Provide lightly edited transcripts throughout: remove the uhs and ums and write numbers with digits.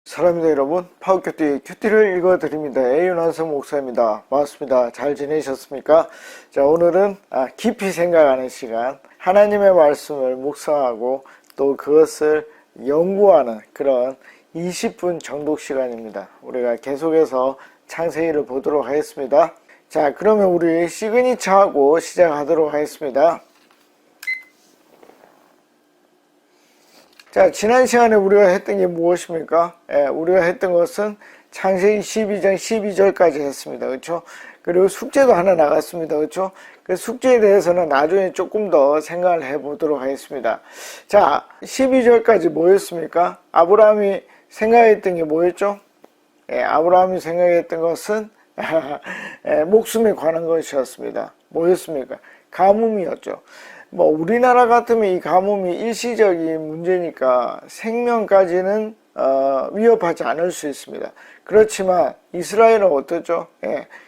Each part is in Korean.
사랑합니다 여러분, 큐티를 읽어드립니다. 에윤한성 목사입니다. 반갑습니다. 잘 지내셨습니까? 자, 오늘은 깊이 생각하는 시간, 하나님의 말씀을 묵상하고 또 그것을 연구하는 그런 20분 정독 시간입니다. 우리가 계속해서 창세기를 보도록 하겠습니다. 자, 그러면 우리 시그니처하고 시작하도록 하겠습니다. 자, 지난 시간에 우리가 했던 게 무엇입니까? 우리가 했던 것은 창세기 12장 12절까지 했습니다. 그렇죠? 그리고 숙제도 하나 나갔습니다. 그렇죠? 그 숙제에 대해서는 나중에 조금 더 생각을 해보도록 하겠습니다. 자, 12절까지 뭐였습니까? 아브라함이 생각했던 게 뭐였죠? 아브라함이 생각했던 것은 목숨에 관한 것이었습니다. 뭐였습니까? 가뭄이었죠. 우리나라 같으면 이 가뭄이 일시적인 문제니까 생명까지는 위협하지 않을 수 있습니다. 그렇지만 이스라엘은 어떻죠?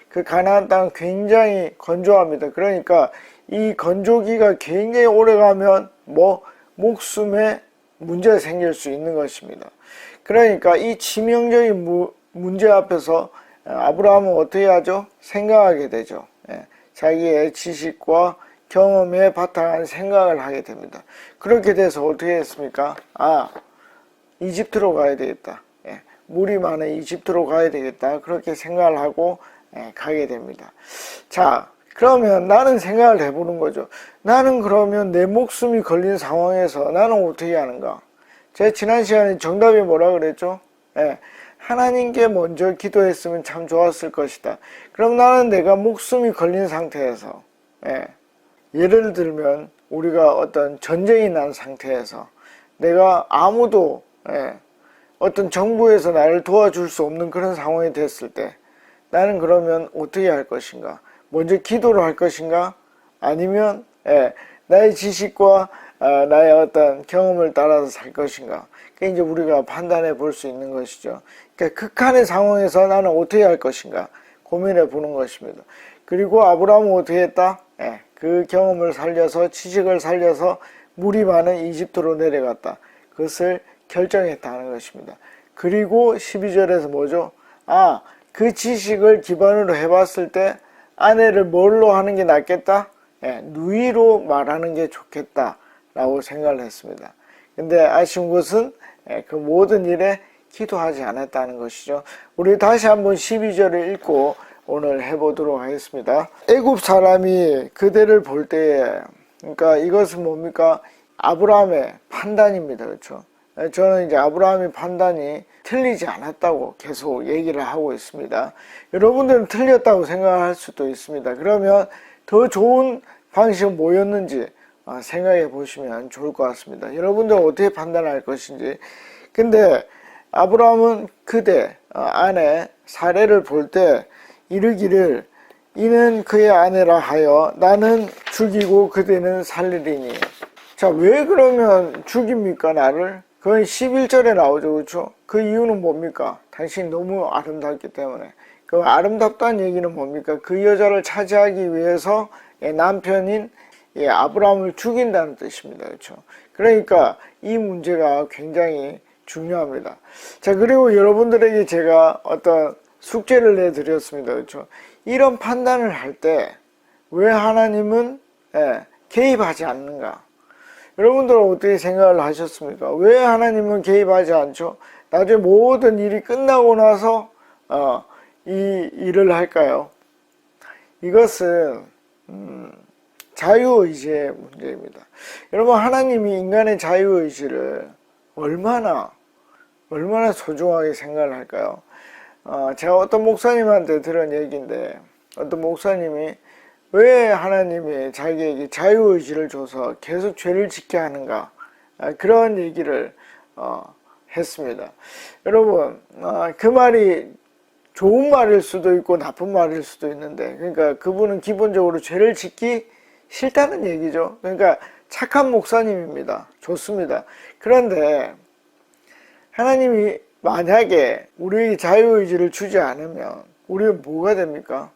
그 가나안 땅은 굉장히 건조합니다. 그러니까 이 건조기가 굉장히 오래 가면 목숨에 문제가 생길 수 있는 것입니다. 그러니까 이 치명적인 문제 앞에서 아브라함은 어떻게 하죠? 생각하게 되죠. 자기의 지식과 경험에 바탕한 생각을 하게 됩니다. 그렇게 돼서 어떻게 했습니까? 이집트로 가야 되겠다. 물이 많은 이집트로 가야 되겠다. 그렇게 생각을 하고 가게 됩니다. 자, 그러면 나는 생각을 해보는 거죠. 나는 그러면 내 목숨이 걸린 상황에서 나는 어떻게 하는가? 제가 지난 시간에 정답이 뭐라 그랬죠? 하나님께 먼저 기도했으면 참 좋았을 것이다. 그럼 나는 내가 목숨이 걸린 상태에서 예를 들면 우리가 어떤 전쟁이 난 상태에서 내가 아무도 어떤 정부에서 나를 도와줄 수 없는 그런 상황이 됐을 때 나는 그러면 어떻게 할 것인가? 먼저 기도를 할 것인가? 아니면 나의 지식과 나의 어떤 경험을 따라서 살 것인가? 그게 이제 우리가 판단해 볼 수 있는 것이죠. 그러니까 극한의 상황에서 나는 어떻게 할 것인가? 고민해 보는 것입니다. 그리고 아브라함은 어떻게 했다? 그 경험을 살려서 지식을 살려서 물이 많은 이집트로 내려갔다. 그것을 결정했다는 것입니다. 그리고 12절에서 뭐죠? 그 지식을 기반으로 해봤을 때 아내를 뭘로 하는 게 낫겠다? 누이로 말하는 게 좋겠다 라고 생각을 했습니다. 근데 아쉬운 것은 그 모든 일에 기도하지 않았다는 것이죠. 우리 다시 한번 12절을 읽고 오늘 해보도록 하겠습니다. 애굽 사람이 그대를 볼 때에, 그러니까 이것은 뭡니까? 아브라함의 판단입니다. 그렇죠? 저는 이제 아브라함의 판단이 틀리지 않았다고 계속 얘기를 하고 있습니다. 여러분들은 틀렸다고 생각할 수도 있습니다. 그러면 더 좋은 방식은 뭐였는지 생각해 보시면 좋을 것 같습니다. 여러분들은 어떻게 판단할 것인지. 근데 아브라함은 그대 아내 사례를 볼 때 이르기를 이는 그의 아내라 하여 나는 죽이고 그대는 살리리니. 자, 왜 그러면 죽입니까 나를? 그건 11절에 나오죠. 그렇죠? 그 이유는 뭡니까? 당신이 너무 아름답기 때문에. 그 아름답다는 얘기는 뭡니까? 그 여자를 차지하기 위해서 남편인 아브라함을 죽인다는 뜻입니다. 그렇죠? 그러니까 이 문제가 굉장히 중요합니다. 자, 그리고 여러분들에게 제가 어떤 숙제를 내드렸습니다. 그렇죠? 이런 판단을 할 때 왜 하나님은 개입하지 않는가? 여러분들은 어떻게 생각을 하셨습니까? 왜 하나님은 개입하지 않죠? 나중에 모든 일이 끝나고 나서 이 일을 할까요? 이것은 자유의지의 문제입니다. 여러분, 하나님이 인간의 자유의지를 얼마나 소중하게 생각을 할까요? 제가 어떤 목사님한테 들은 얘기인데, 어떤 목사님이 왜 하나님이 자기에게 자유의지를 줘서 계속 죄를 짓게 하는가, 그런 얘기를 했습니다. 여러분, 그 말이 좋은 말일 수도 있고 나쁜 말일 수도 있는데, 그러니까 그분은 기본적으로 죄를 짓기 싫다는 얘기죠. 그러니까 착한 목사님입니다. 좋습니다. 그런데 하나님이 만약에 우리에게 자유의지를 주지 않으면 우리는 뭐가 됩니까?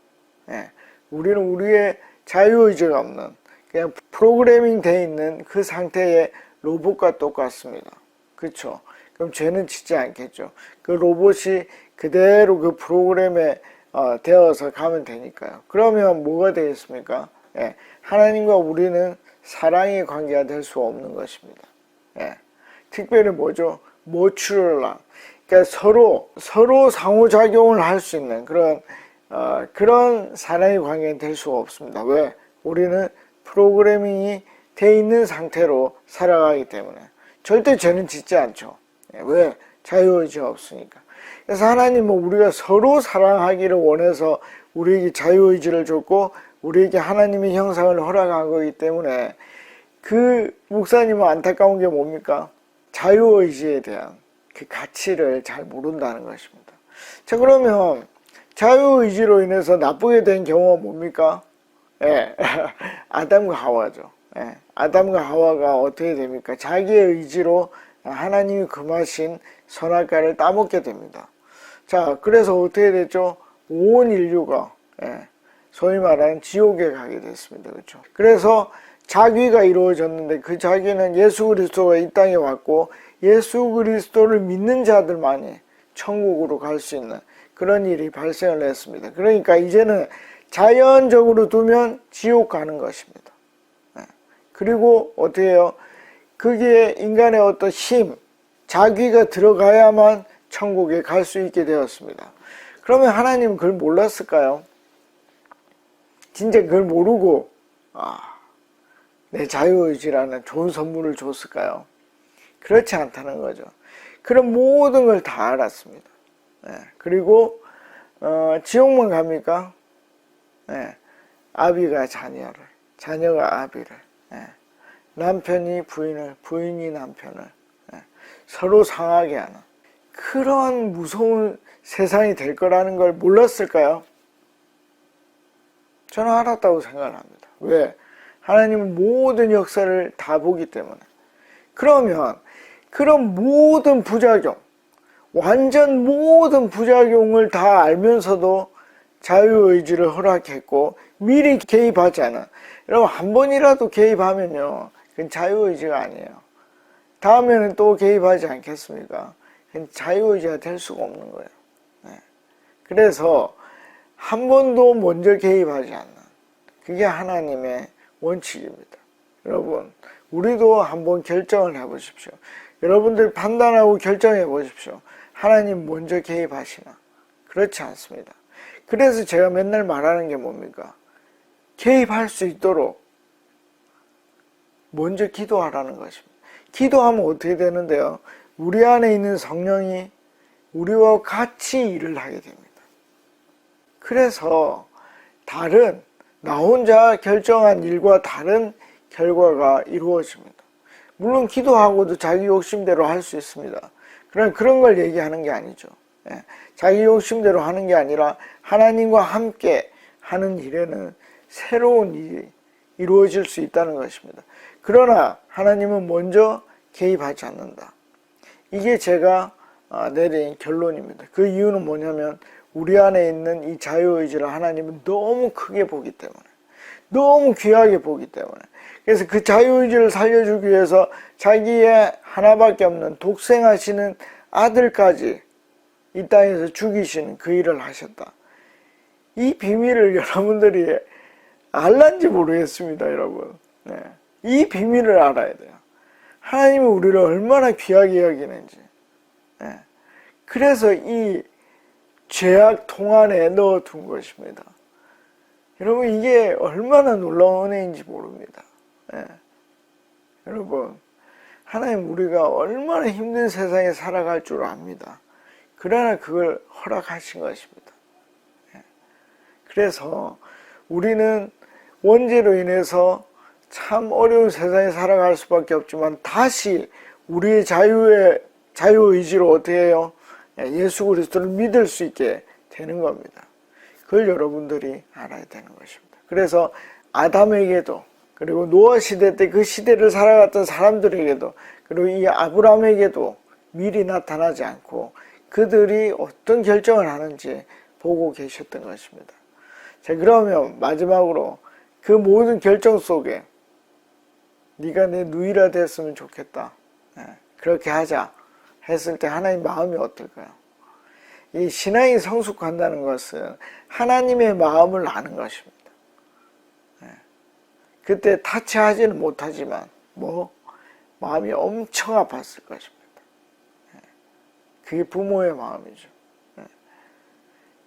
우리는 우리의 자유의지가 없는 그냥 프로그래밍 되어 있는 그 상태의 로봇과 똑같습니다. 그렇죠? 그럼 죄는 짓지 않겠죠. 그 로봇이 그대로 그 프로그램에 되어서 가면 되니까요. 그러면 뭐가 되겠습니까? 예, 하나님과 우리는 사랑의 관계가 될 수 없는 것입니다. 예, 특별히 뭐죠? 모추럴랑, 그러니까 서로 상호작용을 할 수 있는 그런 사랑의 관계는 될 수가 없습니다. 왜? 우리는 프로그래밍이 돼 있는 상태로 살아가기 때문에 절대 죄는 짓지 않죠. 예, 왜? 자유의지가 없으니까. 그래서 하나님은 우리가 서로 사랑하기를 원해서 우리에게 자유의지를 줬고 우리에게 하나님의 형상을 허락한 거기 때문에 그 목사님은 안타까운 게 뭡니까? 자유의지에 대한 그 가치를 잘 모른다는 것입니다. 자, 그러면 자유의지로 인해서 나쁘게 된 경우가 뭡니까? 예, 아담과 하와죠. 예, 아담과 하와가 어떻게 됩니까? 자기의 의지로 하나님이 금하신 선악과를 따먹게 됩니다. 자, 그래서 어떻게 됐죠? 온 인류가 소위 말하는 지옥에 가게 됐습니다. 그렇죠? 그래서 자귀가 이루어졌는데 그 자귀는 예수 그리스도가 이 땅에 왔고 예수 그리스도를 믿는 자들만이 천국으로 갈 수 있는 그런 일이 발생을 했습니다. 그러니까 이제는 자연적으로 두면 지옥 가는 것입니다. 그리고 어떻게 해요? 그게 인간의 어떤 힘, 자귀가 들어가야만 천국에 갈 수 있게 되었습니다. 그러면 하나님은 그걸 몰랐을까요? 진짜 그걸 모르고 내 자유의지라는 좋은 선물을 줬을까요? 그렇지 않다는 거죠. 그런 모든 걸 다 알았습니다. 그리고 지옥만 갑니까? 아비가 자녀를, 자녀가 아비를, 남편이 부인을, 부인이 남편을 서로 상하게 하는 그런 무서운 세상이 될 거라는 걸 몰랐을까요? 저는 알았다고 생각합니다. 왜? 하나님은 모든 역사를 다 보기 때문에. 그러면 그런 모든 부작용, 완전 모든 부작용을 다 알면서도 자유의지를 허락했고 미리 개입하지 않아. 여러분, 한 번이라도 개입하면요, 그건 자유의지가 아니에요. 다음에는 또 개입하지 않겠습니까? 그건 자유의지가 될 수가 없는 거예요. 그래서 한 번도 먼저 개입하지 않는, 그게 하나님의 원칙입니다. 여러분, 우리도 한번 결정을 해보십시오. 여러분들 판단하고 결정해 보십시오. 하나님 먼저 개입하시나? 그렇지 않습니다. 그래서 제가 맨날 말하는 게 뭡니까? 개입할 수 있도록 먼저 기도하라는 것입니다. 기도하면 어떻게 되는데요? 우리 안에 있는 성령이 우리와 같이 일을 하게 됩니다. 그래서 나 혼자 결정한 일과 다른 결과가 이루어집니다. 물론 기도하고도 자기 욕심대로 할 수 있습니다. 그런 걸 얘기하는 게 아니죠. 자기 욕심대로 하는 게 아니라 하나님과 함께 하는 일에는 새로운 일이 이루어질 수 있다는 것입니다. 그러나 하나님은 먼저 개입하지 않는다. 이게 제가 내린 결론입니다. 그 이유는 뭐냐면 우리 안에 있는 이 자유의지를 하나님은 너무 크게 보기 때문에, 너무 귀하게 보기 때문에, 그래서 그 자유의지를 살려주기 위해서 자기의 하나밖에 없는 독생하시는 아들까지 이 땅에서 죽이시는 그 일을 하셨다. 이 비밀을 여러분들이 알란지 모르겠습니다, 여러분. 이 비밀을 알아야 돼요. 하나님은 우리를 얼마나 귀하게 여기는지. 그래서 이 죄악 통안에 넣어둔 것입니다. 여러분, 이게 얼마나 놀라운 은혜인지 모릅니다. 여러분, 하나님 우리가 얼마나 힘든 세상에 살아갈 줄 압니다. 그러나 그걸 허락하신 것입니다. 그래서 우리는 원죄로 인해서 참 어려운 세상에 살아갈 수밖에 없지만 다시 우리의 자유의지로 어떻게 해요? 예수 그리스도를 믿을 수 있게 되는 겁니다. 그걸 여러분들이 알아야 되는 것입니다. 그래서 아담에게도, 그리고 노아 시대 때 그 시대를 살아갔던 사람들에게도, 그리고 이 아브라함에게도 미리 나타나지 않고 그들이 어떤 결정을 하는지 보고 계셨던 것입니다. 자, 그러면 마지막으로 그 모든 결정 속에 네가 내 누이라 됐으면 좋겠다, 그렇게 하자 했을 때 하나님 마음이 어떨까요? 이 신앙이 성숙한다는 것은 하나님의 마음을 아는 것입니다. 그때 타치하지는 못하지만 마음이 엄청 아팠을 것입니다. 그게 부모의 마음이죠.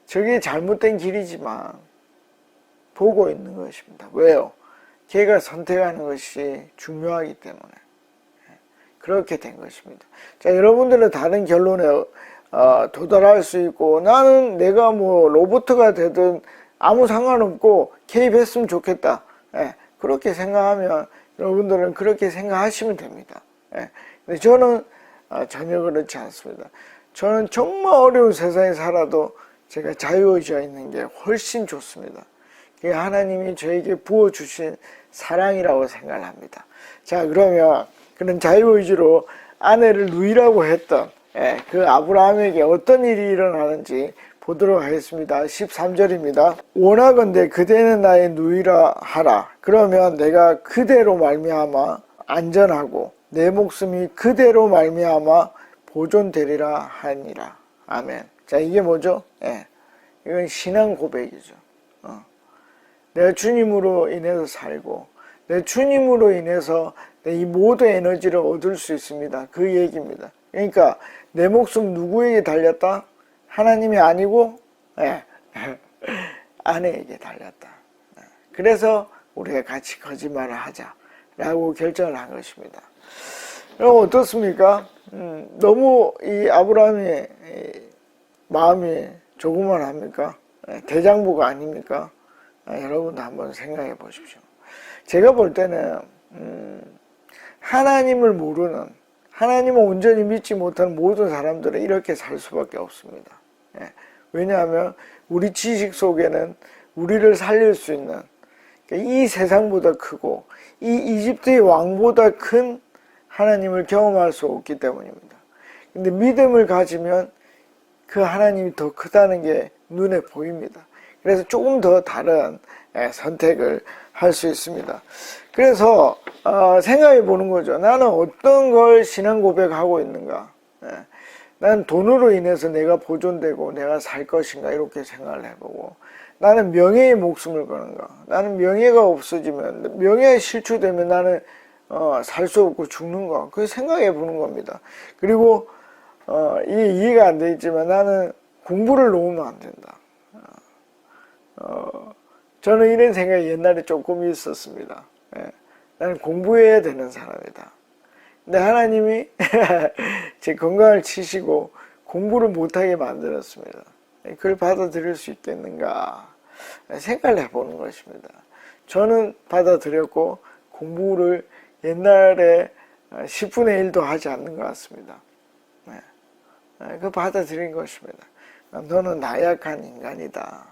저게 잘못된 길이지만 보고 있는 것입니다. 왜요? 걔가 선택하는 것이 중요하기 때문에 그렇게 된 것입니다. 자, 여러분들은 다른 결론에 도달할 수 있고, 나는 내가 로봇가 되든 아무 상관없고 개입했으면 좋겠다. 그렇게 생각하면 여러분들은 그렇게 생각하시면 됩니다. 근데 저는 전혀 그렇지 않습니다. 저는 정말 어려운 세상에 살아도 제가 자유의지가 있는 게 훨씬 좋습니다. 그게 하나님이 저에게 부어주신 사랑이라고 생각을 합니다. 자, 그러면 그런 자유의지로 아내를 누이라고 했던 그 아브라함에게 어떤 일이 일어나는지 보도록 하겠습니다. 13절입니다. 원하건대 그대는 나의 누이라 하라. 그러면 내가 그대로 말미암아 안전하고 내 목숨이 그대로 말미암아 보존되리라 하니라. 아멘. 자, 이게 뭐죠? 이건 신앙 고백이죠. 내가 주님으로 인해서 살고 내 주님으로 인해서 이 모든 에너지를 얻을 수 있습니다. 그 얘기입니다. 그러니까 내 목숨 누구에게 달렸다? 하나님이 아니고 아내에게 달렸다. 그래서 우리가 같이 거짓말을 하자라고 결정을 한 것입니다. 그럼 어떻습니까? 너무 이 아브라함의 마음이 조그만합니까? 대장부가 아닙니까? 여러분도 한번 생각해 보십시오. 제가 볼 때는 하나님을 모르는, 하나님을 온전히 믿지 못하는 모든 사람들은 이렇게 살 수밖에 없습니다. 왜냐하면 우리 지식 속에는 우리를 살릴 수 있는 이 세상보다 크고 이 이집트의 왕보다 큰 하나님을 경험할 수 없기 때문입니다. 근데 믿음을 가지면 그 하나님이 더 크다는 게 눈에 보입니다. 그래서 조금 더 다른 선택을 할 수 있습니다. 그래서 생각해 보는 거죠. 나는 어떤 걸 신앙 고백하고 있는가? 나는 돈으로 인해서 내가 보존되고 내가 살 것인가? 이렇게 생각을 해보고, 나는 명예의 목숨을 거는가? 나는 명예가 없어지면, 명예가 실추되면 나는 살 수 없고 죽는가? 그 생각해 보는 겁니다. 그리고 이게 이해가 안 되지만 나는 공부를 놓으면 안 된다. 저는 이런 생각이 옛날에 조금 있었습니다. 나는 공부해야 되는 사람이다. 근데 하나님이 제 건강을 치시고 공부를 못하게 만들었습니다. 그걸 받아들일 수 있겠는가 생각을 해보는 것입니다. 저는 받아들였고 공부를 옛날에 10분의 1도 하지 않는 것 같습니다. 그걸 받아들인 것입니다. 너는 나약한 인간이다.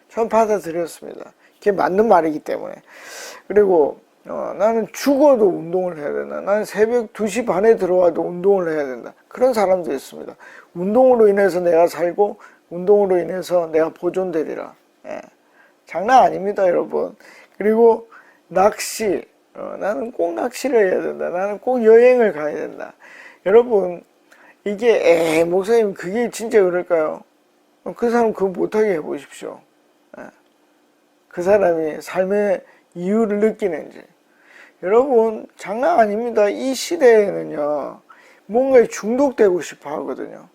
전 받아들였습니다. 그게 맞는 말이기 때문에. 그리고 나는 죽어도 운동을 해야 된다. 나는 새벽 2시 반에 들어와도 운동을 해야 된다. 그런 사람도 있습니다. 운동으로 인해서 내가 살고 운동으로 인해서 내가 보존되리라. 장난 아닙니다, 여러분. 그리고 낚시. 나는 꼭 낚시를 해야 된다. 나는 꼭 여행을 가야 된다. 여러분, 이게 목사님 그게 진짜 그럴까요? 그 사람 그거 못하게 해보십시오. 그 사람이 삶의 이유를 느끼는지. 여러분, 장난 아닙니다. 이 시대에는요, 뭔가에 중독되고 싶어 하거든요.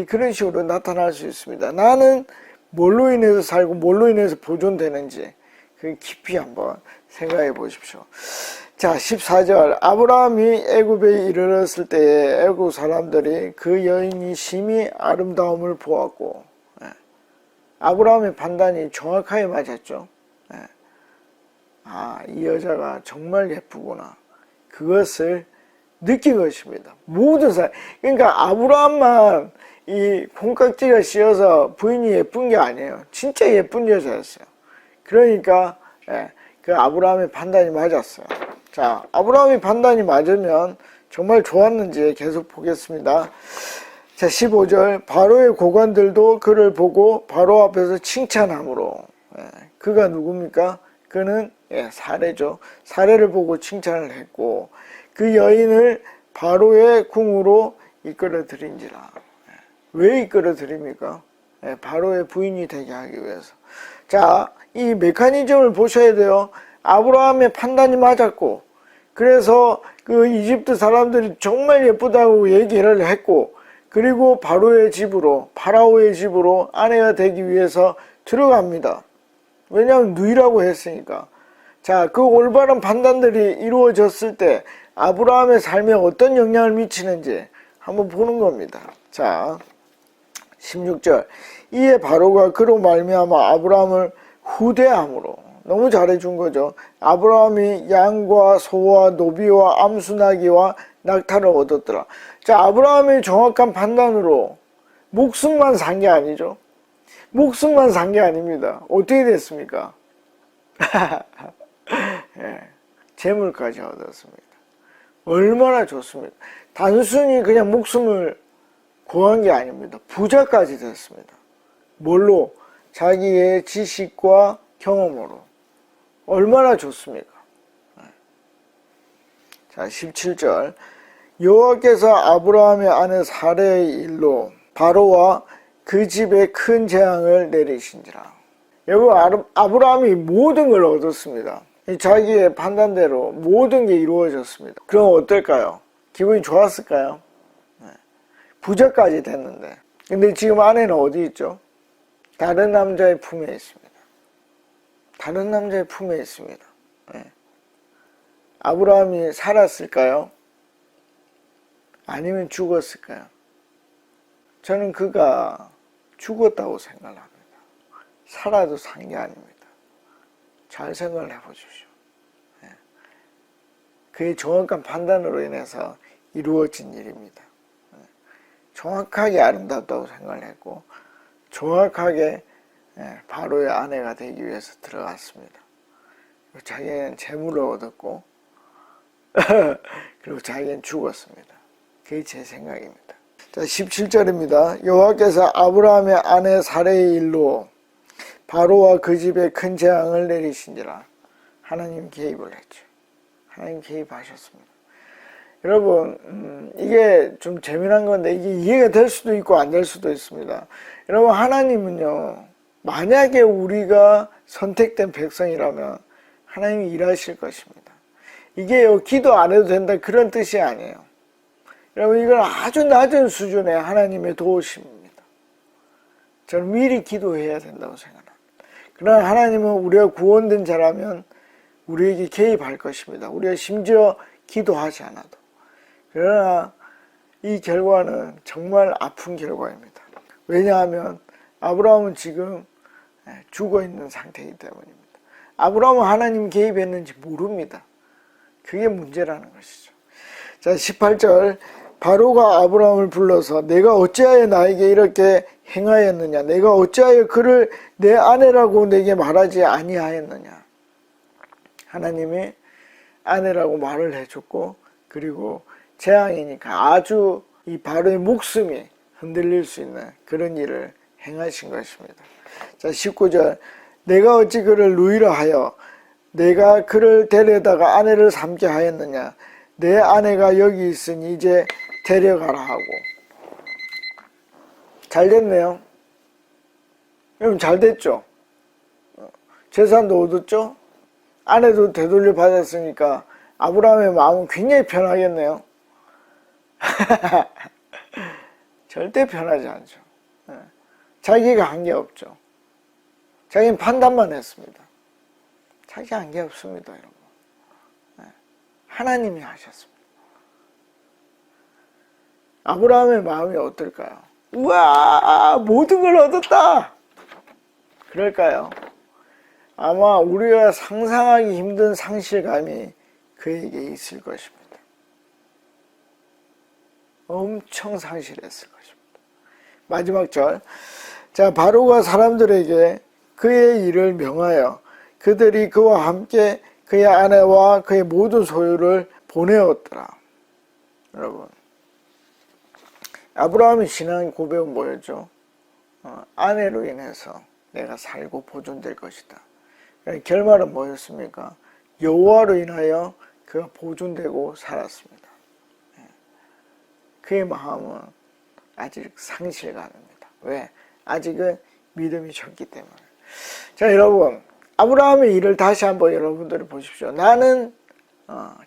그런 식으로 나타날 수 있습니다. 나는 뭘로 인해서 살고 뭘로 인해서 보존되는지 그 깊이 한번 생각해 보십시오. 자, 14절. 아브라함이 애굽에 이르렀을 때에 애굽 사람들이 그 여인이 심히 아름다움을 보았고, 아브라함의 판단이 정확하게 맞았죠. 이 여자가 정말 예쁘구나. 그것을 느낀 것입니다. 모든 사람. 그러니까 아브라함만 이 콩깍지가 씌어서 부인이 예쁜 게 아니에요. 진짜 예쁜 여자였어요. 그러니까 그 아브라함의 판단이 맞았어요. 자, 아브라함의 판단이 맞으면 정말 좋았는지 계속 보겠습니다. 자, 15절. 바로의 고관들도 그를 보고 바로 앞에서 칭찬함으로. 그가 누굽니까? 그는 사례죠. 사례를 보고 칭찬을 했고, 그 여인을 바로의 궁으로 이끌어 드린지라. 왜 이끌어 드립니까? 바로의 부인이 되게 하기 위해서. 자, 이 메커니즘을 보셔야 돼요. 아브라함의 판단이 맞았고, 그래서 그 이집트 사람들이 정말 예쁘다고 얘기를 했고, 그리고 바로의 집으로, 파라오의 집으로 아내가 되기 위해서 들어갑니다. 왜냐하면 누이라고 했으니까. 자, 그 올바른 판단들이 이루어졌을 때 아브라함의 삶에 어떤 영향을 미치는지 한번 보는 겁니다. 자, 16절. 이에 바로가 그로 말미암아 아브라함을 후대함으로, 너무 잘해준 거죠. 아브라함이 양과 소와 노비와 암수나기와 낙타를 얻었더라. 자, 아브라함의 정확한 판단으로 목숨만 산 게 아니죠. 목숨만 산 게 아닙니다. 어떻게 됐습니까? 예, 재물까지 얻었습니다. 얼마나 좋습니까? 단순히 그냥 목숨을 구한 게 아닙니다. 부자까지 됐습니다. 뭘로? 자기의 지식과 경험으로. 얼마나 좋습니까? 자, 17절. 여호와께서 아브라함의 아내 사레의 일로 바로와 그 집에 큰 재앙을 내리신지라. 여러분, 아브라함이 모든 걸 얻었습니다. 자기의 판단대로 모든 게 이루어졌습니다. 그럼 어떨까요? 기분이 좋았을까요? 부자까지 됐는데. 근데 지금 아내는 어디 있죠? 다른 남자의 품에 있습니다. 다른 남자의 품에 있습니다. 아브라함이 살았을까요? 아니면 죽었을까요? 저는 그가 죽었다고 생각합니다. 살아도 산 게 아닙니다. 잘 생각을 해보십시오. 그의 정확한 판단으로 인해서 이루어진 일입니다. 정확하게 아름답다고 생각을 했고 정확하게 바로의 아내가 되기 위해서 들어갔습니다. 자기는 재물을 얻었고 그리고 자기는 죽었습니다. 그게 제 생각입니다. 자, 17절입니다. 여호와께서 아브라함의 아내 사레의 일로 바로와 그 집에 큰 재앙을 내리신지라. 하나님 개입을 했죠. 하나님 개입하셨습니다. 여러분, 이게 좀 재미난 건데 이게 이해가 될 수도 있고 안 될 수도 있습니다. 여러분, 하나님은요, 만약에 우리가 선택된 백성이라면 하나님이 일하실 것입니다. 이게요, 기도 안 해도 된다 그런 뜻이 아니에요. 여러분, 이건 아주 낮은 수준의 하나님의 도우심입니다. 저는 미리 기도해야 된다고 생각합니다. 그러나 하나님은 우리가 구원된 자라면 우리에게 개입할 것입니다. 우리가 심지어 기도하지 않아도. 그러나 이 결과는 정말 아픈 결과입니다. 왜냐하면 아브라함은 지금 죽어있는 상태이기 때문입니다. 아브라함은 하나님 개입했는지 모릅니다. 그게 문제라는 것이죠. 자, 18절. 바로가 아브라함을 불러서 내가 어찌하여 나에게 이렇게 행하였느냐, 내가 어찌하여 그를 내 아내라고 내게 말하지 아니하였느냐. 하나님이 아내라고 말을 해줬고, 그리고 재앙이니까 아주 이 바로의 목숨이 흔들릴 수 있는 그런 일을 행하신 것입니다. 자, 19절. 내가 어찌 그를 누이라 하여 내가 그를 데려다가 아내를 삼게 하였느냐. 내 아내가 여기 있으니 이제 데려가라 하고. 잘 됐네요. 여러분, 잘 됐죠? 재산도 얻었죠? 아내도 되돌려 받았으니까 아브라함의 마음은 굉장히 편하겠네요. 절대 편하지 않죠. 자기가 한 게 없죠. 자기는 판단만 했습니다. 자기가 한 게 없습니다, 여러분. 하나님이 하셨습니다. 아브라함의 마음이 어떨까요? 우와, 모든 걸 얻었다! 그럴까요? 아마 우리가 상상하기 힘든 상실감이 그에게 있을 것입니다. 엄청 상실했을 것입니다. 마지막 절. 자, 바로가 사람들에게 그의 일을 명하여 그들이 그와 함께 그의 아내와 그의 모든 소유를 보내었더라. 여러분, 아브라함의 신앙 고백은 뭐였죠? 아내로 인해서 내가 살고 보존될 것이다. 결말은 뭐였습니까? 여호와로 인하여 그가 보존되고 살았습니다. 그의 마음은 아직 상실 가능합니다. 왜? 아직은 믿음이 적기 때문에. 자, 여러분, 아브라함의 일을 다시 한번 여러분들이 보십시오. 나는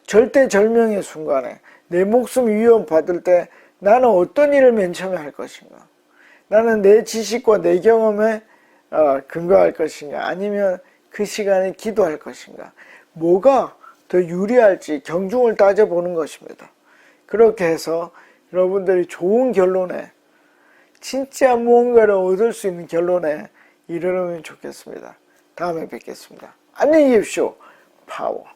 절대절명의 순간에 내 목숨 위협 받을 때 나는 어떤 일을 맨 처음에 할 것인가? 나는 내 지식과 내 경험에 근거할 것인가? 아니면 그 시간에 기도할 것인가? 뭐가 더 유리할지 경중을 따져보는 것입니다. 그렇게 해서 여러분들이 좋은 결론에, 진짜 무언가를 얻을 수 있는 결론에 이르면 좋겠습니다. 다음에 뵙겠습니다. 안녕히 계십시오. 파워.